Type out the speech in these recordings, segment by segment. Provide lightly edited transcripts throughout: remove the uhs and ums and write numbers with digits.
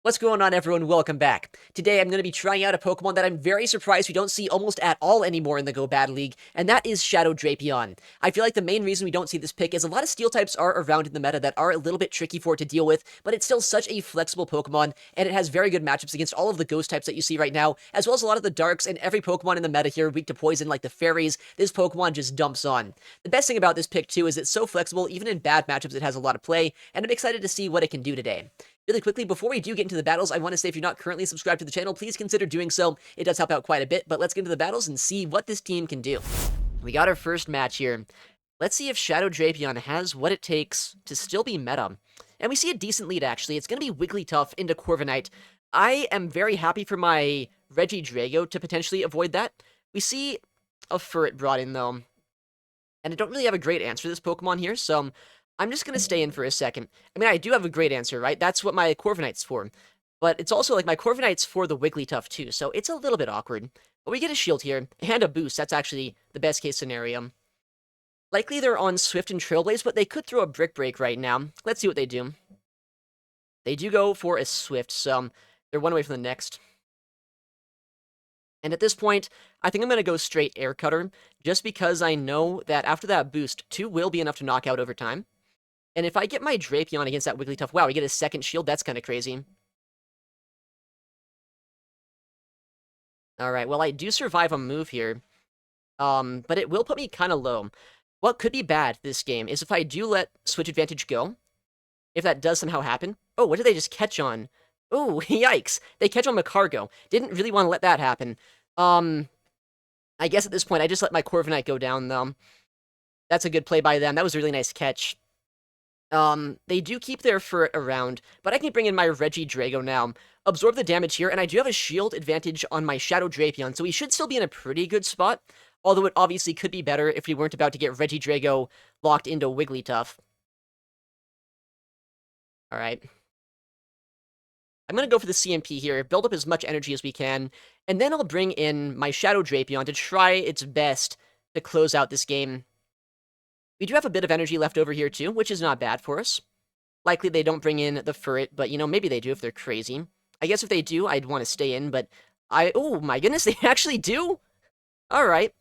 What's going on, everyone? Welcome back. Today, I'm going to be trying out a Pokemon that I'm very surprised we don't see almost at all anymore in the Go Bad League, and that is Shadow Drapeon. I feel like the main reason we don't see this pick is a lot of Steel types are around in the meta that are a little bit tricky for it to deal with, but it's still such a flexible Pokemon, and it has very good matchups against all of the Ghost types that you see right now, as well as a lot of the Darks, and every Pokemon in the meta here weak to Poison, like the Fairies, this Pokemon just dumps on. The best thing about this pick, too, is it's so flexible, even in bad matchups it has a lot of play, and I'm excited to see what it can do today. Really quickly, before we do get into the battles, I want to say if you're not currently subscribed to the channel, please consider doing so. It does help out quite a bit, but let's get into the battles and see what this team can do. We got our first match here. Let's see if Shadow Drapeon has what it takes to still be meta. And we see a decent lead, actually. It's going to be Wigglytuff into Corviknight. I am very happy for my Regidrago to potentially avoid that. We see a Furret brought in, though. And I don't really have a great answer for this Pokemon here, so I'm just going to stay in for a second. I mean, I do have a great answer, right? That's what my Corviknight's for. But it's also like my Corviknight's for the Wigglytuff too, so it's a little bit awkward. But we get a shield here, and a boost. That's actually the best case scenario. Likely they're on Swift and Trailblaze, but they could throw a Brick Break right now. Let's see what they do. They do go for a Swift, so they're one away from the next. And at this point, I think I'm going to go straight Air Cutter, just because I know that after that boost, 2 will be enough to knock out over time. And if I get my Drapeon against that Wigglytuff, wow, we get a second shield? That's kind of crazy. Alright, well, I do survive a move here. But it will put me kind of low. What could be bad this game is if I do let Switch Advantage go. If that does somehow happen. Oh, what did they just catch on? Oh, yikes. They catch on Macargo. Didn't really want to let that happen. I guess at this point, I just let my Corviknight go down, though. That's a good play by them. That was a really nice catch. They do keep their Furret around, but I can bring in my Regidrago now, absorb the damage here, and I do have a shield advantage on my Shadow Drapeon, so we should still be in a pretty good spot, although it obviously could be better if we weren't about to get Regidrago locked into Wigglytuff. Alright. I'm going to go for the CMP here, build up as much energy as we can, and then I'll bring in my Shadow Drapeon to try its best to close out this game. We do have a bit of energy left over here, too, which is not bad for us. Likely they don't bring in the Furret, but, you know, maybe they do if they're crazy. I guess if they do, I'd want to stay in, but oh, my goodness, they actually do? Alright.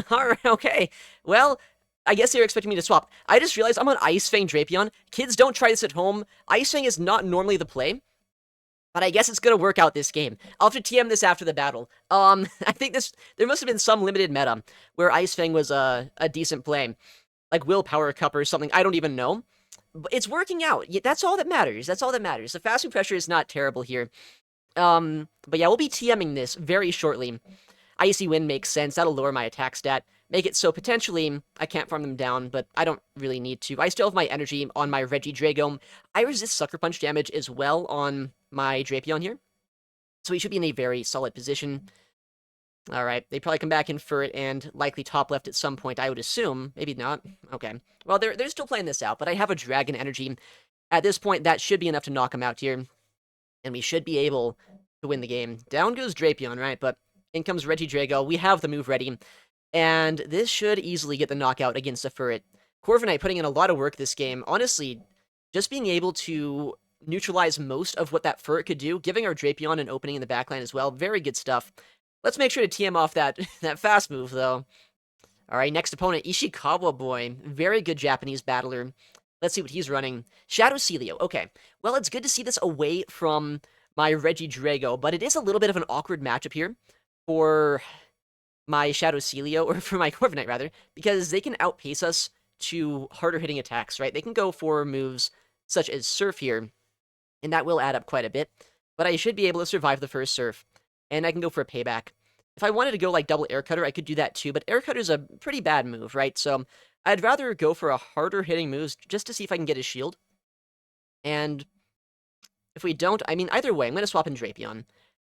Alright, okay. Well, I guess they were expecting me to swap. I just realized I'm on Ice Fang Drapeon. Kids, don't try this at home. Ice Fang is not normally the play, but I guess it's gonna work out this game. I'll have to TM this after the battle. I think there must have been some limited meta where Ice Fang was a decent play. Like Willpower Cup or something, I don't even know. But it's working out. That's all that matters. That's all that matters. The fast food pressure is not terrible here. But yeah, we'll be TMing this very shortly. Icy Wind makes sense. That'll lower my attack stat. Make it so potentially I can't farm them down, but I don't really need to. I still have my energy on my Regidrago. I resist Sucker Punch damage as well on my Drapeon here. So he should be in a very solid position. Alright, they probably come back in for it and likely top left at some point, I would assume. Maybe not. Okay. Well, they're still playing this out, but I have a Dragon Energy. At this point, that should be enough to knock him out here. And we should be able to win the game. Down goes Drapeon, right? But in comes Regidrago. We have the move ready. And this should easily get the knockout against the Furret. Corviknight putting in a lot of work this game. Honestly, just being able to neutralize most of what that Furret could do, giving our Drapeon an opening in the backline as well. Very good stuff. Let's make sure to TM off that fast move, though. Alright, next opponent, Ishikawa Boy. Very good Japanese battler. Let's see what he's running. Shadow Celio. Okay. Well, it's good to see this away from my Regidrago, but it is a little bit of an awkward matchup here for my Shadow Celio, or for my Corviknight, rather, because they can outpace us to harder-hitting attacks, right? They can go for moves such as Surf here, and that will add up quite a bit, but I should be able to survive the first Surf, and I can go for a payback. If I wanted to go like double Air Cutter, I could do that too, but Air Cutter is a pretty bad move, right? So I'd rather go for a harder hitting move just to see if I can get his shield. And if we don't, I mean, either way, I'm going to swap in Drapeon.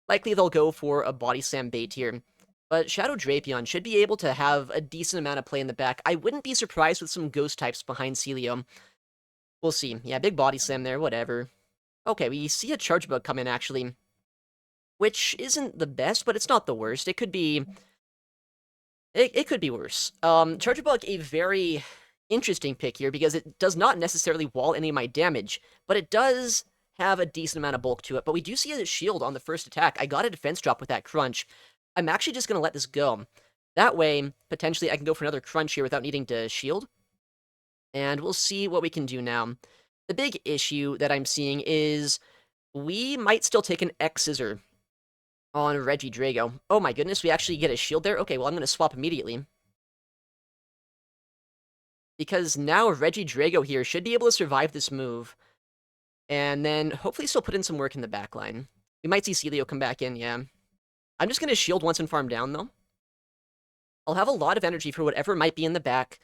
Likely they'll go for a Body Slam bait here. But Shadow Drapeon should be able to have a decent amount of play in the back. I wouldn't be surprised with some Ghost types behind Celio. We'll see. Yeah, big Body Slam there, whatever. Okay, we see a Charge Bug come in, actually, which isn't the best, but it's not the worst. It could be... It could be worse. Charger Bug, a very interesting pick here, because it does not necessarily wall any of my damage, but it does have a decent amount of bulk to it, but we do see a shield on the first attack. I got a defense drop with that crunch. I'm actually just going to let this go. That way, potentially, I can go for another crunch here without needing to shield. And we'll see what we can do now. The big issue that I'm seeing is we might still take an X-Scissor on Regidrago. Oh my goodness, we actually get a shield there? Okay, well, I'm going to swap immediately. Because now Regidrago here should be able to survive this move. And then hopefully still put in some work in the backline. We might see Celio come back in, yeah. I'm just going to shield once and farm down, though. I'll have a lot of energy for whatever might be in the back.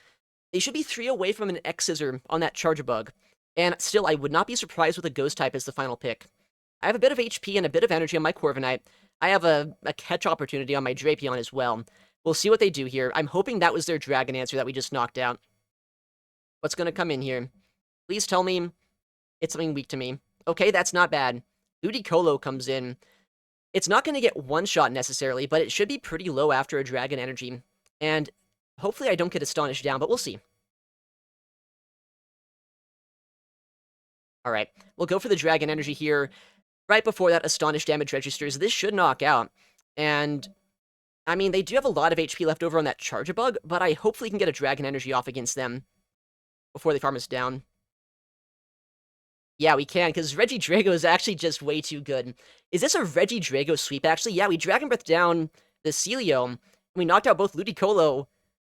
They should be 3 away from an X-Scissor on that Charjabug. And still, I would not be surprised with a Ghost type as the final pick. I have a bit of HP and a bit of energy on my Corviknight. I have a catch opportunity on my Drapeon as well. We'll see what they do here. I'm hoping that was their Dragon answer that we just knocked out. What's going to come in here? Please tell me it's something weak to me. Okay, that's not bad. Ludicolo comes in. It's not going to get one-shot necessarily, but it should be pretty low after a Dragon Energy. And hopefully I don't get Astonished down, but we'll see. Alright, we'll go for the Dragon Energy here. Right before that Astonished damage registers, this should knock out. And, I mean, they do have a lot of HP left over on that Charjabug, but I hopefully can get a Dragon Energy off against them before they farm us down. Yeah, we can, because Regidrago is actually just way too good. Is this a Regidrago sweep, actually? Yeah, we Dragon Breath down the Celio, and we knocked out both Ludicolo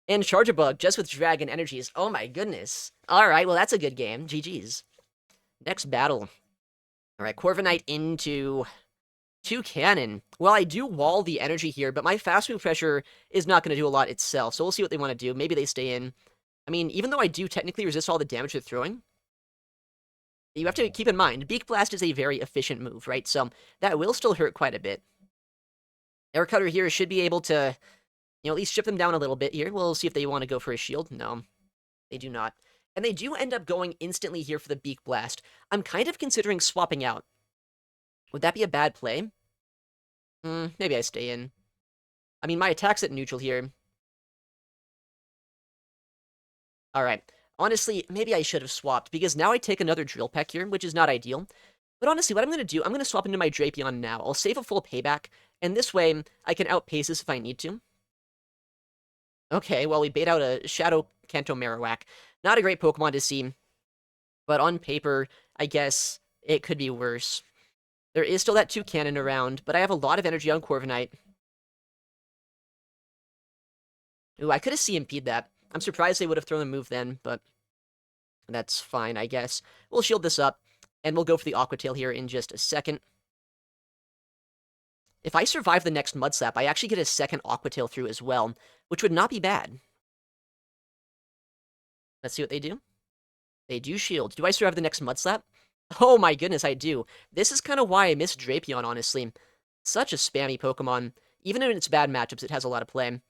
and Charjabug just with Dragon Energies. Oh my goodness. Alright, well that's a good game. GG's. Next battle. Alright, Corviknight into Toucannon. Well, I do wall the energy here, but my fast move pressure is not going to do a lot itself, so we'll see what they want to do. Maybe they stay in. I mean, even though I do technically resist all the damage they're throwing, you have to keep in mind, Beak Blast is a very efficient move, right? So that will still hurt quite a bit. Air Cutter here should be able to, at least strip them down a little bit here. We'll see if they want to go for a shield. No, they do not. And they do end up going instantly here for the Beak Blast. I'm kind of considering swapping out. Would that be a bad play? Maybe I stay in. I mean, my attack's at neutral here. Alright. Honestly, maybe I should have swapped, because now I take another Drill Peck here, which is not ideal. But honestly, what I'm going to do, I'm going to swap into my Drapeon now. I'll save a full payback, and this way, I can outpace this if I need to. Okay, well, we bait out a Shadow Kanto Marowak. Not a great Pokemon to see, but on paper, I guess it could be worse. There is still that Toucannon around, but I have a lot of energy on Corviknight. Ooh, I could have CMP'd that. I'm surprised they would have thrown a move then, but that's fine, I guess. We'll shield this up, and we'll go for the Aqua Tail here in just a second. If I survive the next Mud Slap, I actually get a second Aqua Tail through as well, which would not be bad. Let's see what they do. They do shield. Do I survive the next Mud Slap? Oh my goodness, I do. This is kind of why I miss Drapeon, honestly. Such a spammy Pokemon. Even in its bad matchups, it has a lot of play.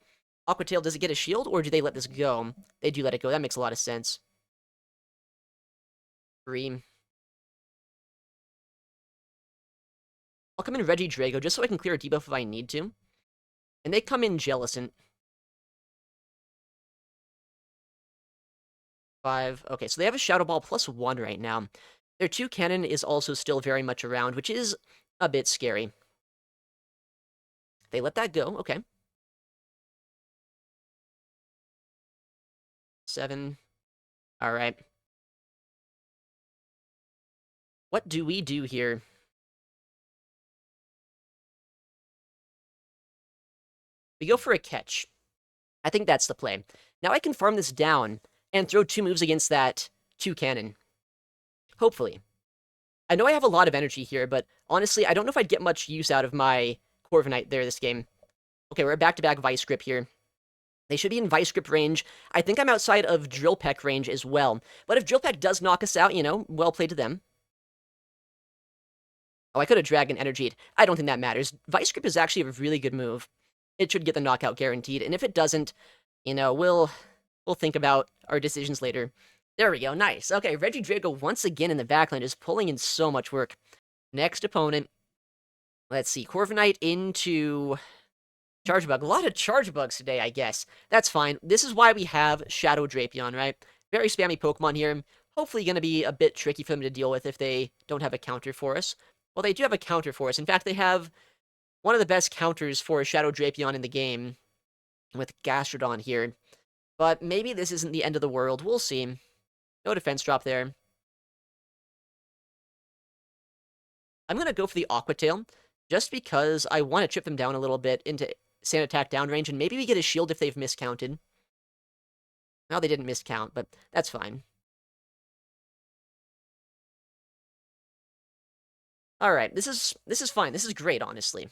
Aqua Tail, does it get a shield, or do they let this go? They do let it go. That makes a lot of sense. 3. I'll come in Regidrago just so I can clear a debuff if I need to. And they come in Jellicent. 5. Okay, so they have a Shadow Ball +1 right now. Their Toucannon is also still very much around, which is a bit scary. They let that go. Okay. 7. Alright. What do we do here? We go for a catch. I think that's the play. Now I can farm this down and throw 2 moves against that Toucannon. Hopefully. I know I have a lot of energy here, but honestly, I don't know if I'd get much use out of my Corviknight there this game. Okay, we're back-to-back Vice Grip here. They should be in Vice Grip range. I think I'm outside of Drill Peck range as well. But if Drill Peck does knock us out, well played to them. Oh, I could have Dragon Energied. I don't think that matters. Vice Grip is actually a really good move. It should get the knockout guaranteed, and if it doesn't, we'll think about our decisions later. There we go, nice. Okay, Regidrago once again in the backline is pulling in so much work. Next opponent, let's see, Corviknight into Charjabug. A lot of Charjabugs today, I guess. That's fine. This is why we have Shadow Drapeon, right? Very spammy Pokemon here. hopefully going to be a bit tricky for them to deal with if they don't have a counter for us. Well, they do have a counter for us. In fact, they have one of the best counters for a Shadow Drapeon in the game with Gastrodon here. But maybe this isn't the end of the world. We'll see. No defense drop there. I'm going to go for the Aqua Tail, just because I want to chip them down a little bit into Sand Attack downrange, and maybe we get a shield if they've miscounted. Well, they didn't miscount, but that's fine. Alright, this is fine. This is great, honestly.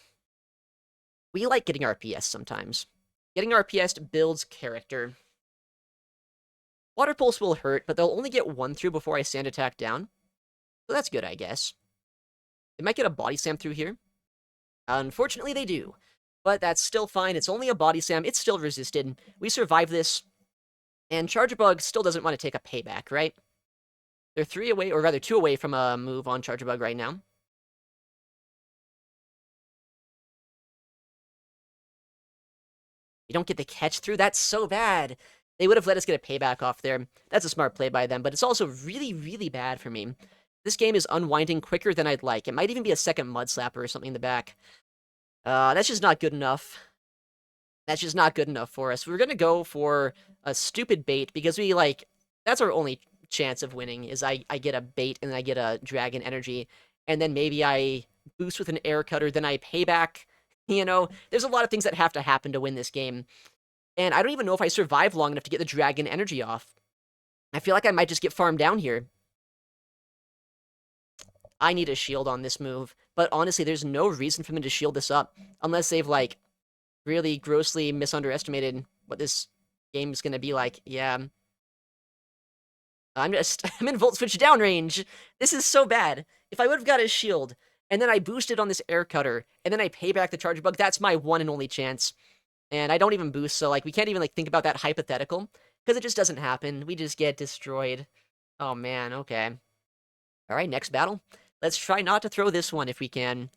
We like getting RPS sometimes. Getting RPS builds character. Water Pulse will hurt, but they'll only get one through before I Sand Attack down. So that's good, I guess. They might get a Body Slam through here. Unfortunately, they do. But that's still fine. It's only a Body Slam. It's still resisted. We survive this. And Chargebug still doesn't want to take a payback, right? They're 3 away, or rather 2 away from a move on Chargebug right now. You don't get the catch through? That's so bad. They would have let us get a payback off there. That's a smart play by them, but it's also really, really bad for me. This game is unwinding quicker than I'd like. It might even be a second Mud Slapper or something in the back. That's just not good enough. That's just not good enough for us. We're gonna go for a stupid bait, because we, like, that's our only chance of winning, is I get a bait and I get a Dragon Energy, and then maybe I boost with an Air Cutter, then I pay back. You know, there's a lot of things that have to happen to win this game. And I don't even know if I survive long enough to get the Dragon Energy off. I feel like I might just get farmed down here. I need a shield on this move. But honestly, there's no reason for them to shield this up. Unless they've, like, really grossly misunderestimated what this game's gonna be like. Yeah. I'm in Volt Switch downrange. This is so bad. If I would have got a shield, and then I boosted on this Air Cutter, and then I pay back the Charge Bug, that's my one and only chance. And I don't even boost, so, like, we can't even, like, think about that hypothetical, because it just doesn't happen. We just get destroyed. Oh, man, okay. Alright, next battle. Let's try not to throw this one if we can.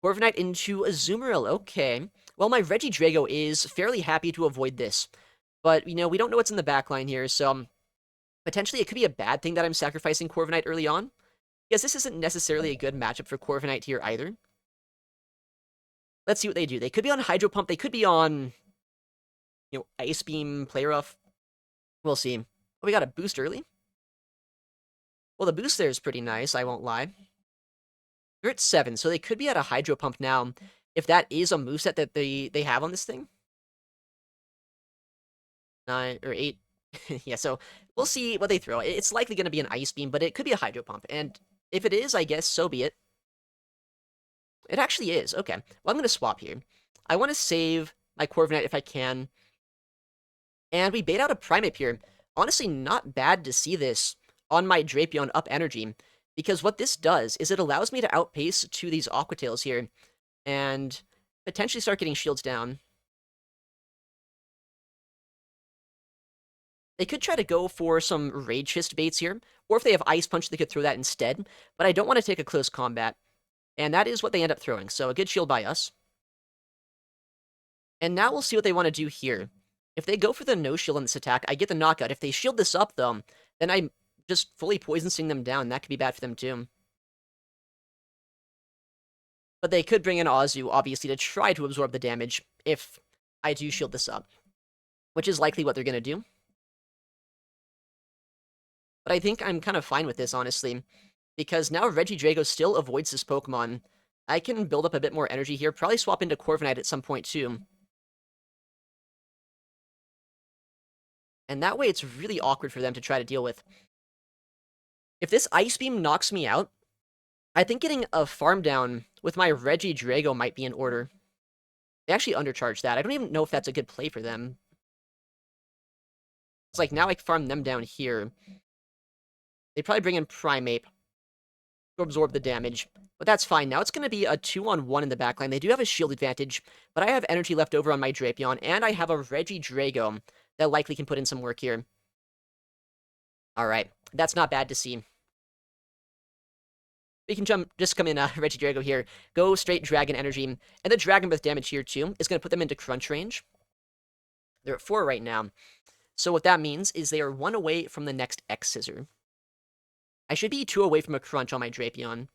Corviknight into Azumarill, okay. Well, my Regidrago is fairly happy to avoid this. But, you know, we don't know what's in the backline here, so potentially it could be a bad thing that I'm sacrificing Corviknight early on, because this isn't necessarily a good matchup for Corviknight here either. Let's see what they do. They could be on Hydro Pump, they could be on, you know, Ice Beam, Play Rough. We'll see. Oh, we got a boost early? Well, the boost there is pretty nice, I won't lie. They're at 7, so they could be at a Hydro Pump now, if that is a moveset that they have on this thing. 9, or 8. Yeah, so we'll see what they throw. It's likely going to be an Ice Beam, but it could be a Hydro Pump, and if it is, I guess, so be it. It actually is. Okay, well, I'm going to swap here. I want to save my Corviknight if I can, and we bait out a Primeape here. Honestly, not bad to see this on my Drapeon up energy, because what this does is it allows me to outpace to these Aqua Tails here, and potentially start getting shields down. They could try to go for some Rage Fist baits here, or if they have Ice Punch, they could throw that instead, but I don't want to take a close combat, and that is what they end up throwing, so a good shield by us. And now we'll see what they want to do here. If they go for the no shield on this attack, I get the knockout. If they shield this up, though, then I'm just fully Poison Sting them down. That could be bad for them, too. But they could bring in Azu, obviously, to try to absorb the damage if I do shield this up, which is likely what they're going to do. But I think I'm kind of fine with this, honestly, because now Regidrago still avoids this Pokemon. I can build up a bit more energy here, probably swap into Corviknight at some point, too. And that way it's really awkward for them to try to deal with. If this Ice Beam knocks me out, I think getting a farm down with my Regidrago might be in order. They actually undercharged that. I don't even know if that's a good play for them. It's like, now I can farm them down here. They probably bring in Primeape to absorb the damage, but that's fine. Now it's going to be a 2-on-1 in the backline. They do have a shield advantage, but I have energy left over on my Drapeon, and I have a Regidrago that likely can put in some work here. Alright, that's not bad to see. We can just come in Regidrago here, go straight Dragon Energy, and the Dragon Breath damage here too is going to put them into crunch range. They're at 4 right now. So what that means is they are 1 away from the next X Scissor. I should be 2 away from a crunch on my Drapeon.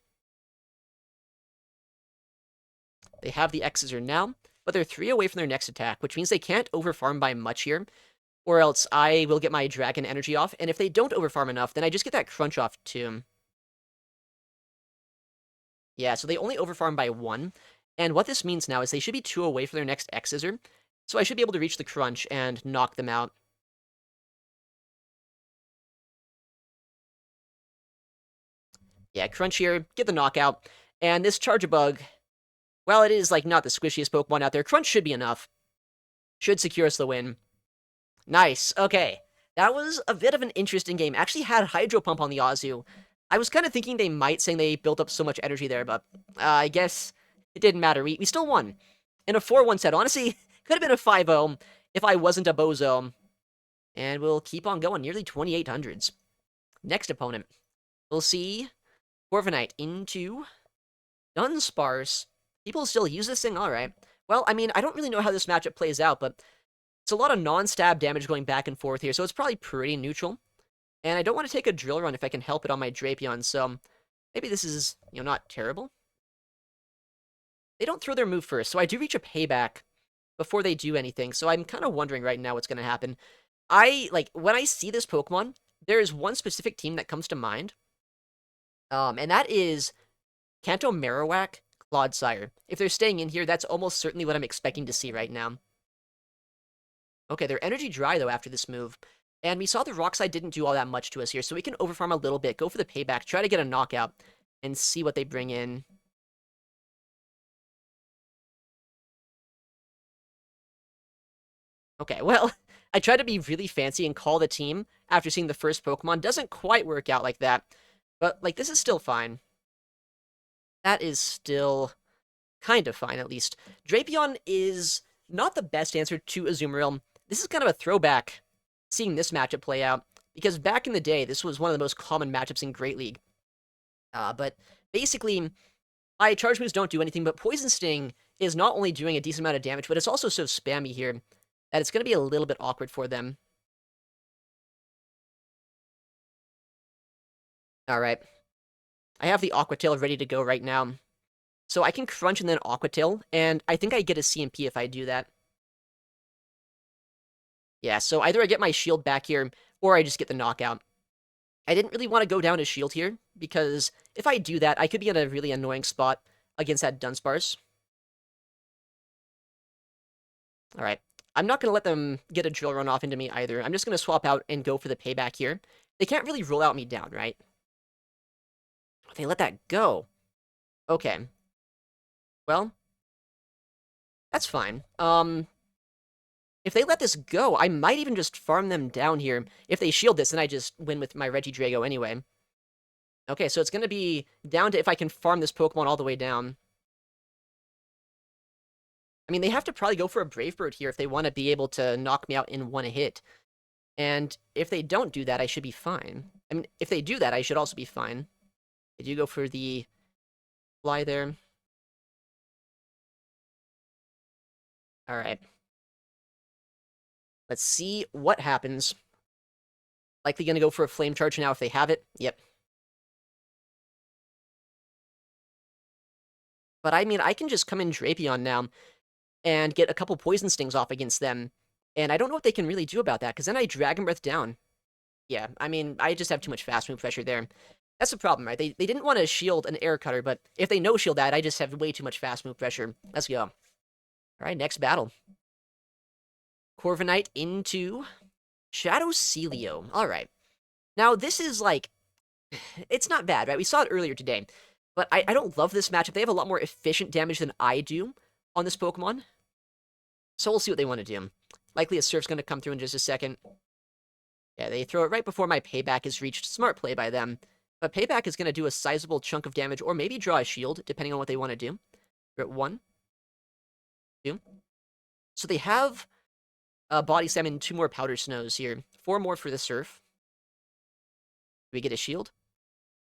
They have the X-Scissor now, but they're 3 away from their next attack, which means they can't overfarm by much here, or else I will get my Dragon energy off, and if they don't overfarm enough, then I just get that crunch off too. Yeah, so they only overfarm by 1, and what this means now is they should be 2 away from their next X-Scissor, so I should be able to reach the crunch and knock them out. Yeah, crunch here, get the knockout, and this Charjabug, while it is, like, not the squishiest Pokemon out there, crunch should be enough. Should secure us the win. Nice, okay. That was a bit of an interesting game. Actually had Hydro Pump on the Azu. I was kind of thinking they might, saying they built up so much energy there, but I guess it didn't matter. We still won. In a 4-1 set. Honestly, could have been a 5-0 if I wasn't a bozo. And we'll keep on going, nearly 2800s. Next opponent. We'll see Corviknight into Dunsparce. People still use this thing? Alright. Well, I mean, I don't really know how this matchup plays out, but it's a lot of non-stab damage going back and forth here, so it's probably pretty neutral. And I don't want to take a Drill Run if I can help it on my Drapeon, so maybe this is, not terrible. They don't throw their move first, so I do reach a payback before they do anything, so I'm kind of wondering right now what's going to happen. When I see this Pokemon, there is one specific team that comes to mind, and that is Kanto Marowak Clodsire. If they're staying in here, that's almost certainly what I'm expecting to see right now. Okay, they're energy dry, though, after this move. And we saw the Rock Slide didn't do all that much to us here, so we can overfarm a little bit, go for the payback, try to get a knockout, and see what they bring in. Okay, well, I tried to be really fancy and call the team after seeing the first Pokemon. Doesn't quite work out like that. But, this is still fine. That is still kind of fine, at least. Drapeon is not the best answer to Azumarill. This is kind of a throwback, seeing this matchup play out, because back in the day, this was one of the most common matchups in Great League. But basically, my charge moves don't do anything, but Poison Sting is not only doing a decent amount of damage, but it's also so spammy here that it's going to be a little bit awkward for them. Alright. I have the Aqua Tail ready to go right now. So I can crunch and then Aqua Tail, and I think I get a CMP if I do that. Yeah, so either I get my shield back here, or I just get the knockout. I didn't really want to go down to shield here, because if I do that, I could be in a really annoying spot against that Dunsparce. Alright, I'm not going to let them get a Drill Run off into me either. I'm just going to swap out and go for the payback here. They can't really roll out me down, right? They let that go. Okay. Well, that's fine. If they let this go, I might even just farm them down here. If they shield this, then I just win with my Regidrago anyway. Okay, so it's going to be down to if I can farm this Pokemon all the way down. I mean, they have to probably go for a Brave Bird here if they want to be able to knock me out in one hit. And if they don't do that, I should be fine. I mean, if they do that, I should also be fine. They do go for the fly there. Alright. Let's see what happens. Likely gonna go for a Flame Charge now if they have it. Yep. But I mean, I can just come in Drapeon now and get a couple Poison Stings off against them. And I don't know what they can really do about that, because then I Dragon Breath down. Yeah, I mean, I just have too much fast move pressure there. That's the problem, right? They didn't want to shield an Air Cutter, but if they no-shield that, I just have way too much fast move pressure. Let's go. Alright, next battle. Corviknight into Shadow Celio. Alright. Now, this is, it's not bad, right? We saw it earlier today. But I don't love this matchup. They have a lot more efficient damage than I do on this Pokemon. So we'll see what they want to do. Likely a Surf's going to come through in just a second. Yeah, they throw it right before my payback is reached. Smart play by them. But payback is going to do a sizable chunk of damage, or maybe draw a shield, depending on what they want to do. We're at 1, 2. So they have Body Slam and 2 more Powder Snows here. 4 more for the Surf. Do we get a shield?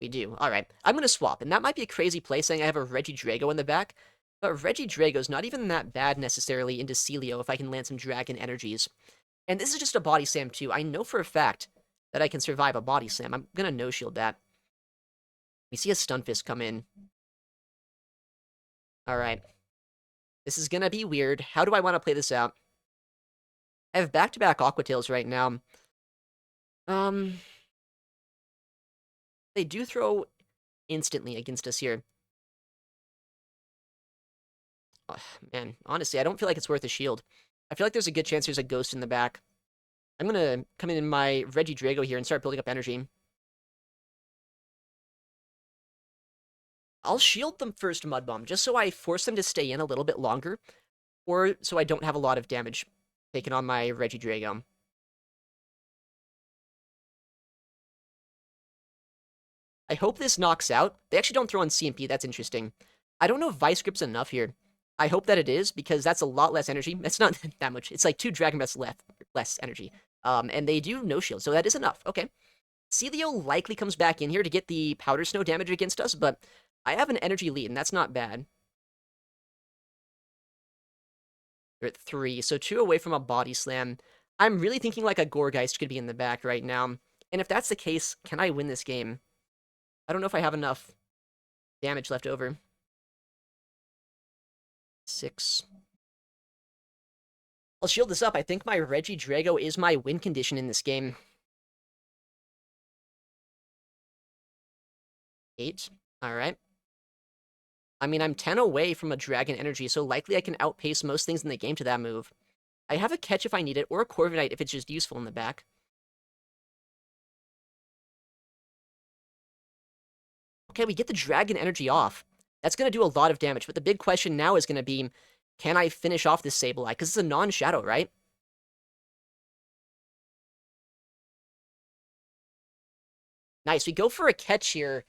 We do. Alright, I'm going to swap, and that might be a crazy play, saying I have a Regidrago in the back, but Regidrago's not even that bad necessarily into Celio if I can land some Dragon Energies. And this is just a Body Slam too. I know for a fact that I can survive a Body Slam. I'm going to no-shield that. We see a Stun Fist come in. Alright. This is gonna be weird. How do I want to play this out? I have back-to-back Aqua Tails right now. Um, they do throw instantly against us here. Oh, man, honestly, I don't feel like it's worth a shield. I feel like there's a good chance there's a ghost in the back. I'm gonna come in my Regidrago here and start building up energy. I'll shield them first Mud Bomb, just so I force them to stay in a little bit longer, or so I don't have a lot of damage taken on my Regidrago. I hope this knocks out. They actually don't throw on CMP, that's interesting. I don't know if Vice Grip's enough here. I hope that it is, because that's a lot less energy. It's not that much. It's like 2 Dragon Breaths less energy. And they do no shield, so that is enough. Okay. Celio likely comes back in here to get the Powder Snow damage against us, but I have an energy lead, and that's not bad. We're at 3, so 2 away from a Body Slam. I'm really thinking like a Gourgeist could be in the back right now. And if that's the case, can I win this game? I don't know if I have enough damage left over. 6. I'll shield this up. I think my Regidrago is my win condition in this game. 8. Alright. I mean, I'm 10 away from a Dragon Energy, so likely I can outpace most things in the game to that move. I have a catch if I need it, or a Corviknight if it's just useful in the back. Okay, we get the Dragon Energy off. That's going to do a lot of damage, but the big question now is going to be, can I finish off this Sableye? Because it's a non-shadow, right? Nice, we go for a catch here.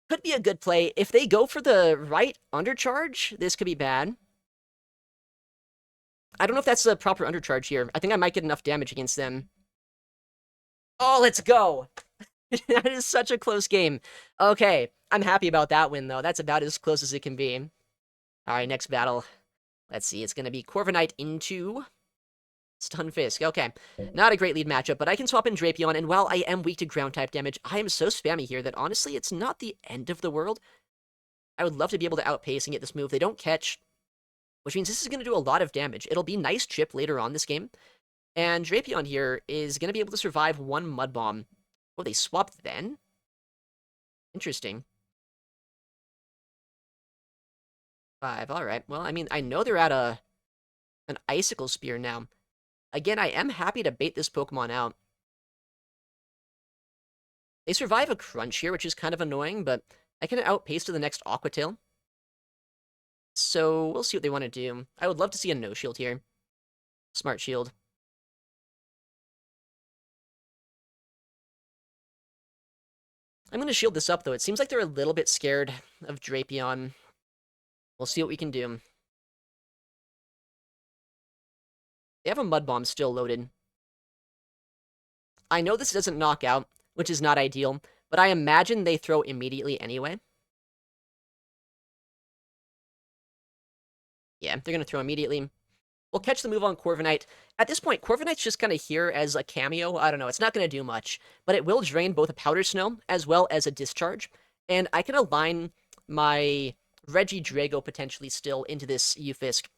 Could be a good play. If they go for the right undercharge, this could be bad. I don't know if that's the proper undercharge here. I think I might get enough damage against them. Oh, let's go! That is such a close game. Okay, I'm happy about that win, though. That's about as close as it can be. Alright, next battle. Let's see, it's gonna be Corviknight into Stunfisk. Okay, not a great lead matchup, but I can swap in Drapeon, and while I am weak to ground-type damage, I am so spammy here that honestly, it's not the end of the world. I would love to be able to outpace and get this move. They don't catch, which means this is going to do a lot of damage. It'll be nice chip later on this game, and Drapeon here is going to be able to survive 1 Mud Bomb. Oh, they swapped then? Interesting. 5, alright. Well, I mean, I know they're at an Icicle Spear now. Again, I am happy to bait this Pokemon out. They survive a Crunch here, which is kind of annoying, but I can outpace to the next Aqua Tail. So, we'll see what they want to do. I would love to see a no-shield here. Smart Shield. I'm going to shield this up, though. It seems like they're a little bit scared of Drapeon. We'll see what we can do. They have a Mud Bomb still loaded. I know this doesn't knock out, which is not ideal, but I imagine they throw immediately anyway. Yeah, they're going to throw immediately. We'll catch the move on Corviknight. At this point, Corviknight's just kind of here as a cameo. I don't know, it's not going to do much, but it will drain both a Powder Snow as well as a Discharge, and I can align my Regidrago potentially still into this Ufisk,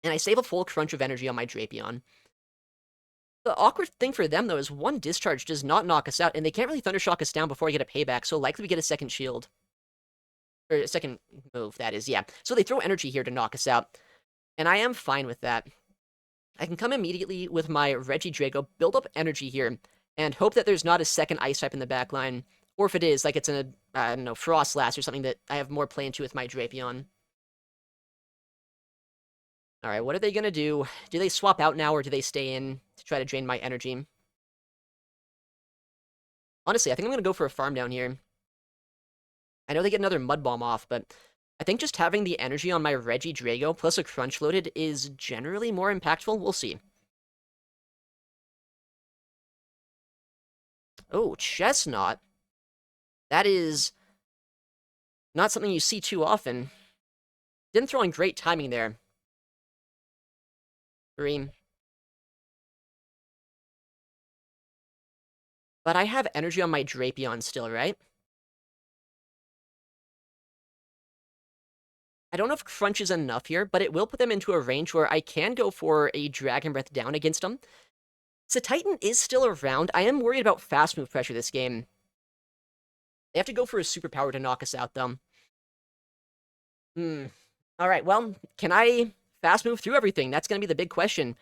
and I save a full crunch of energy on my Drapeon. The awkward thing for them, though, is 1 Discharge does not knock us out, and they can't really Thundershock us down before I get a payback, so likely we get a second shield. Or a second move, that is, yeah. So they throw energy here to knock us out, and I am fine with that. I can come immediately with my Regidrago, build up energy here, and hope that there's not a second Ice type in the back line. Or if it is, like it's a, I don't know, Frostlass or something that I have more play into with my Drapeon. Alright, what are they gonna do? Do they swap out now, or do they stay in to try to drain my energy? Honestly, I think I'm gonna go for a farm down here. I know they get another Mud Bomb off, but I think just having the energy on my Regidrago plus a Crunch loaded is generally more impactful. We'll see. Oh, Chestnut. That is not something you see too often. Didn't throw in great timing there. 3. But I have energy on my Drapeon still, right? I don't know if Crunch is enough here, but it will put them into a range where I can go for a Dragon Breath down against them. So Titan is still around. I am worried about fast move pressure this game. They have to go for a superpower to knock us out, though. Alright, well, can I fast move through everything? That's going to be the big question.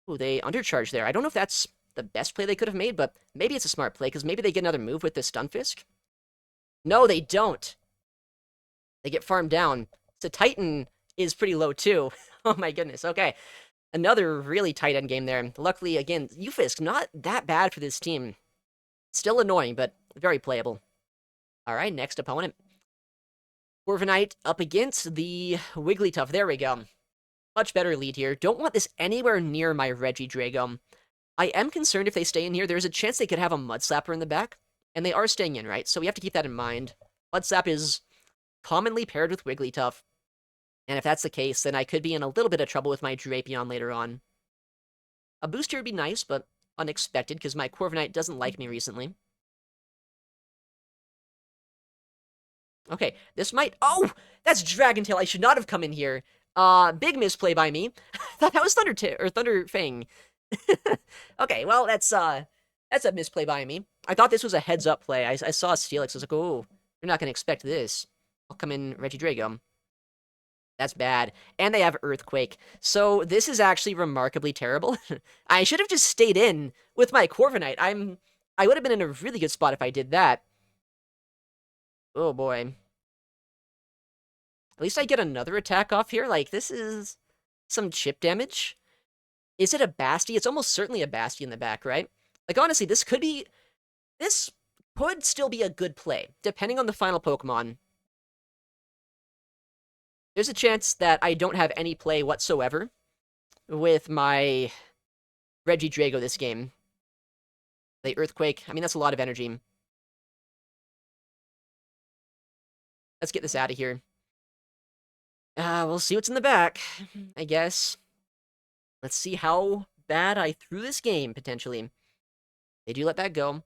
Ooh, they undercharge there. I don't know if that's the best play they could have made, but maybe it's a smart play, because maybe they get another move with this Stunfisk. No, they don't. They get farmed down. So Titan is pretty low, too. Oh my goodness, okay. Another really tight end game there. Luckily, again, Ufisk, not that bad for this team. Still annoying, but very playable. Alright, next opponent. Corviknight up against the Wigglytuff. There we go. Much better lead here. Don't want this anywhere near my Regidrago. I am concerned if they stay in here, there's a chance they could have a Mudslapper in the back. And they are staying in, right? So we have to keep that in mind. Mudslap is commonly paired with Wigglytuff. And if that's the case, then I could be in a little bit of trouble with my Drapeon later on. A boost here would be nice, but unexpected, because my Corviknight doesn't like me recently. Okay, this might... Oh! That's Dragon Tail. I should not have come in here. Big misplay by me. I thought that was Thunder Fang. Okay, well, that's a misplay by me. I thought this was a heads-up play. I saw Steelix. I was like, oh, you're not going to expect this. I'll come in Regidrago. That's bad. And they have Earthquake. So this is actually remarkably terrible. I should have just stayed in with my Corviknight. I would have been in a really good spot if I did that. Oh, boy. At least I get another attack off here. Like, this is some chip damage. Is it a Basti? It's almost certainly a Basti in the back, right? Like, honestly, this could still be a good play, depending on the final Pokemon. There's a chance that I don't have any play whatsoever with my Regidrago this game. The Earthquake, I mean, that's a lot of energy. Let's get this out of here. We'll see what's in the back, I guess. Let's see how bad I threw this game, potentially. They do let that go.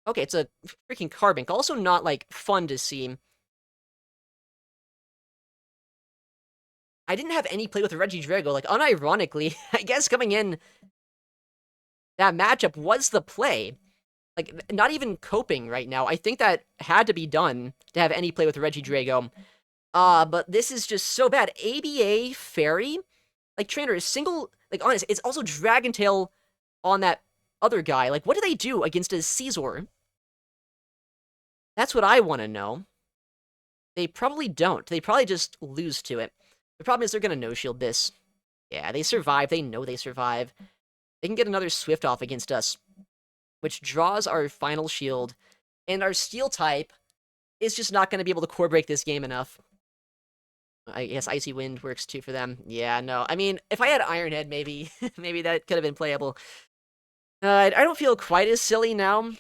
Okay, it's a freaking Carbink. Also not, like, fun to see. I didn't have any play with Regidrago. Like, unironically, I guess coming in, that matchup was the play. Like, not even coping right now. I think that had to be done to have any play with Regidrago. But this is just so bad. ABA Fairy? Like, trainer is single... Like, honest, it's also Dragon Tail on that other guy. Like, what do they do against a Caesar? That's what I want to know. They probably don't. They probably just lose to it. The problem is they're going to no-shield this. Yeah, they survive. They know they survive. They can get another Swift off against us, which draws our final shield. And our Steel type is just not going to be able to core break this game enough. I guess Icy Wind works too for them. Yeah, no. I mean, if I had Iron Head, maybe maybe that could have been playable. I don't feel quite as silly now,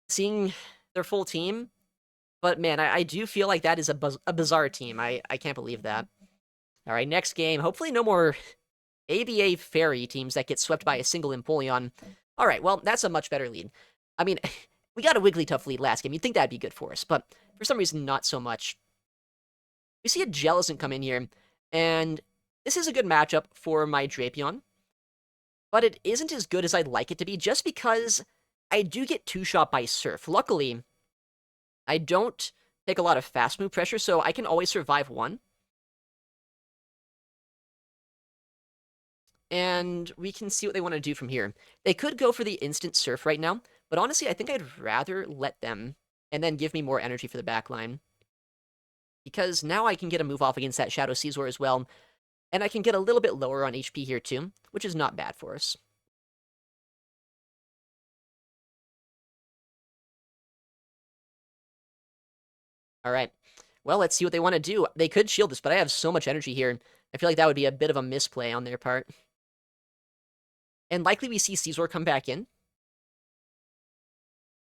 seeing their full team. But man, I do feel like that is a bizarre team. I can't believe that. All right, next game. Hopefully no more ABA Fairy teams that get swept by a single Empoleon. All right, well, that's a much better lead. I mean, we got a Wigglytuff lead last game. You'd think that'd be good for us, but for some reason, not so much. We see a Jellicent come in here, and this is a good matchup for my Drapeon, but it isn't as good as I'd like it to be, just because I do get two-shot by Surf. Luckily, I don't take a lot of fast move pressure, so I can always survive one. And we can see what they want to do from here. They could go for the instant Surf right now, but honestly, I think I'd rather let them, and then give me more energy for the backline. Because now I can get a move off against that Shadow Caesar as well, and I can get a little bit lower on HP here too, which is not bad for us. Alright, well, let's see what they want to do. They could shield this, but I have so much energy here. I feel like that would be a bit of a misplay on their part. And likely we see Caesar come back in.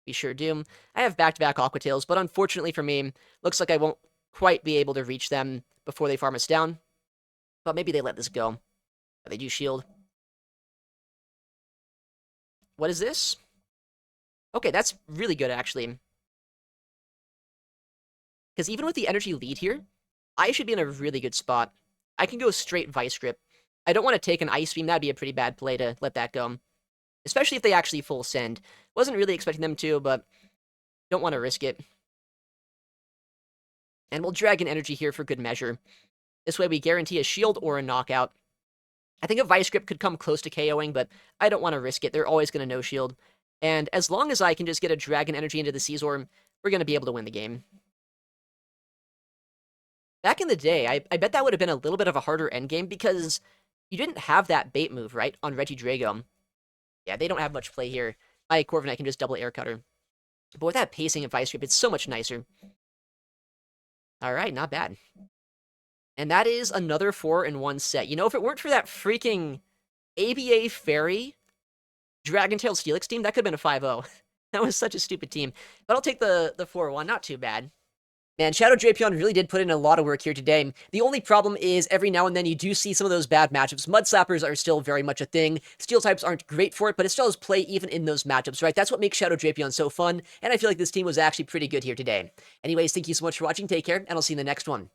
We sure do. I have back-to-back Aqua Tails, but unfortunately for me, looks like I won't quite be able to reach them before they farm us down. But maybe they let this go. They do shield. What is this? Okay, that's really good, actually. Because even with the energy lead here, I should be in a really good spot. I can go straight Vice Grip. I don't want to take an Ice Beam. That'd be a pretty bad play to let that go. Especially if they actually full send. Wasn't really expecting them to, but don't want to risk it. And we'll Dragon Energy here for good measure. This way we guarantee a shield or a knockout. I think a Vice Grip could come close to KOing, but I don't want to risk it. They're always going to no-shield. And as long as I can just get a Dragon Energy into the Scizor, we're going to be able to win the game. Back in the day, I bet that would have been a little bit of a harder endgame because you didn't have that bait move, right, on Regidrago. Yeah, they don't have much play here. My Corviknight can just double Air Cutter. But with that pacing of Vice Grip, it's so much nicer. Alright, not bad. And that is another 4-in-1 set. You know, if it weren't for that freaking ABA Fairy Dragon Tail Steelix team, that could have been a 5-0. That was such a stupid team. But I'll take the 4-1, not too bad. Man, Shadow Drapeon really did put in a lot of work here today. The only problem is every now and then you do see some of those bad matchups. Mud Slappers are still very much a thing. Steel types aren't great for it, but it still has play even in those matchups, right? That's what makes Shadow Drapeon so fun, and I feel like this team was actually pretty good here today. Anyways, thank you so much for watching. Take care, and I'll see you in the next one.